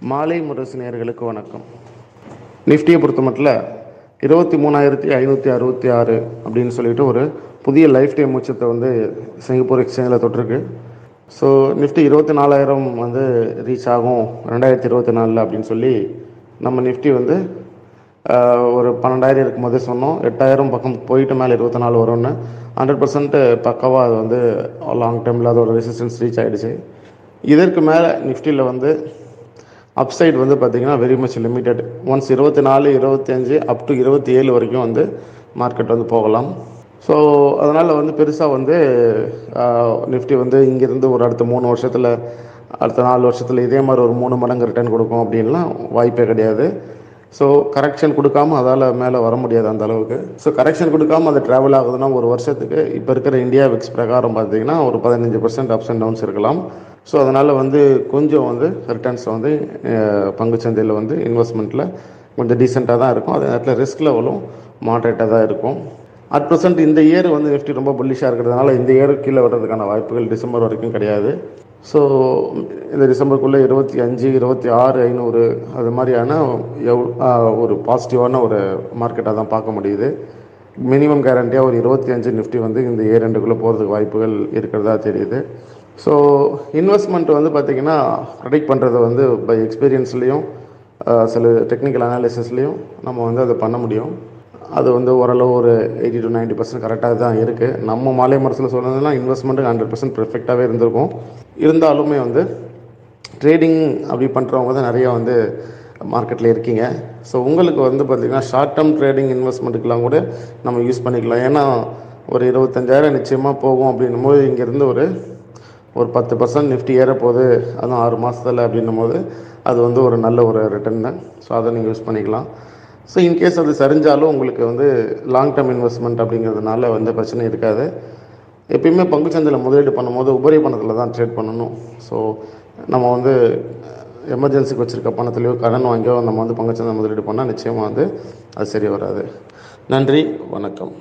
மாலை முரசு நேயர்களுக்கு வணக்கம். நிஃப்டியை பொறுத்த மட்டும் 23,566 அப்படின்னு சொல்லிட்டு ஒரு புதிய லைஃப் டைம் உச்சத்தை வந்து சிங்கப்பூர் எக்ஸ்சேஞ்சில் தொட்டிருக்கு. ஸோ நிஃப்டி 24,000 வந்து ரீச் ஆகும் 2024 அப்படின்னு சொல்லி நம்ம நிஃப்டி வந்து ஒரு 12,000 இருக்கும்போது சொன்னோம். 8,000 பக்கம் போயிட்டு மேலே 24 வரும்னு 100% பக்காவாக அது வந்து லாங் டேர்மில் அதோட ரெசிஸ்டன்ஸ் ரீச் ஆகிடுச்சு. இதற்கு மேலே நிஃப்டியில் வந்து அப்சைட் வந்து பார்த்திங்கன்னா very much limited. Once 24, 25 up to 27 வரைக்கும் வந்து மார்க்கெட் வந்து போகலாம். ஸோ அதனால் வந்து பெருசாக வந்து நிஃப்டி வந்து இங்கேருந்து ஒரு அடுத்த 3 வருஷத்தில் அடுத்த 4 வருஷத்தில் இதே மாதிரி ஒரு 3 மடங்கு ரிட்டர்ன் கொடுக்கும் அப்படின்லாம் வாய்ப்பே கிடையாது. ஸோ கரெக்ஷன் கொடுக்காம அதால் மேலே வர முடியாது அந்த அளவுக்கு. ஸோ கரெக்ஷன் கொடுக்காமல் அது ட்ராவல் ஆகுதுன்னா ஒரு வருஷத்துக்கு இப்போ இருக்கிற இந்தியா விக்ஸ் பிரகாரம் பார்த்திங்கன்னா ஒரு 15% அப்ஸ் அண்ட் டவுன்ஸ் இருக்கலாம். ஸோ அதனால் வந்து கொஞ்சம் வந்து ரிட்டர்ன்ஸ் வந்து பங்குச்சந்தையில் வந்து இன்வெஸ்ட்மெண்ட்டில் கொஞ்சம் டீசெண்டாக தான் இருக்கும். அதே நேரத்தில் ரிஸ்க் லெவலும் மாட்ரேட்டாக தான் இருக்கும். அட் ப்ரெசென்ட் இந்த இயர் வந்து நிஃப்டி ரொம்ப புல்லிஷாக இருக்கிறதுனால இந்த இயர் கீழே வர்றதுக்கான வாய்ப்புகள் டிசம்பர் வரைக்கும் கிடையாது. ஸோ இந்த டிசம்பருக்குள்ளே 25, 26, 500 அது மாதிரியான ஒரு பாசிட்டிவான ஒரு மார்க்கெட்டாக தான் பார்க்க முடியுது. மினிமம் கேரண்டியாக ஒரு 25 நிஃப்டி வந்து இந்த இயர் எண்டுக்குள்ளே போகிறதுக்கு வாய்ப்புகள் இருக்கிறதா தெரியுது. ஸோ இன்வெஸ்ட்மெண்ட் வந்து பார்த்திங்கன்னா ப்ரெடிக்ட் பண்ணுறது வந்து பை எக்ஸ்பீரியன்ஸ்லேயும் சில டெக்னிக்கல் அனாலிசிஸ்லேயும் நம்ம வந்து அதை பண்ண முடியும். அது வந்து ஓரளவு ஒரு 80 to 90% கரெக்டாக தான் இருக்குது. நம்ம மாலை மரத்தில் சொன்னதுலாம் இன்வெஸ்ட்மெண்ட்டு 100% பெர்ஃபெக்டாகவே இருந்திருக்கும். இருந்தாலுமே வந்து ட்ரேடிங் அப்படி பண்ணுறவங்க தான் நிறையா வந்து மார்க்கெட்டில் இருக்கீங்க. ஸோ உங்களுக்கு வந்து பார்த்திங்கன்னா ஷார்ட் டேர்ம் ட்ரேடிங் இன்வெஸ்ட்மெண்ட்டுக்கெலாம் கூட நம்ம யூஸ் பண்ணிக்கலாம். ஏன்னா ஒரு 25,000 நிச்சயமாக போகும் அப்படின்னும் போது இங்கேருந்து ஒரு 10% நிஃப்டி ஏறப்போகுது, அதுவும் 6 மாதத்தில் அப்படின்னும் போது அது வந்து ஒரு நல்ல ஒரு ரிட்டர்ன் தான். ஸோ அதை நீங்கள் யூஸ் பண்ணிக்கலாம். ஸோ இன்கேஸ் அது சரிஞ்சாலும் உங்களுக்கு வந்து லாங் டேர்ம் இன்வெஸ்ட்மெண்ட் அப்படிங்கிறதுனால வந்து பிரச்சனை இருக்காது. எப்பயுமே பங்குச்சந்தையில் முதலீடு பண்ணும்போது உபரி பணத்தில் தான் ட்ரேட் பண்ணணும். ஸோ நம்ம வந்து எமர்ஜென்சிக்கு வச்சுருக்க பணத்துலையோ கடன் வாங்கியோ நம்ம வந்து பங்குச்சந்தை முதலீடு பண்ணால் நிச்சயமாக வந்து அது சரி வராது. நன்றி, வணக்கம்.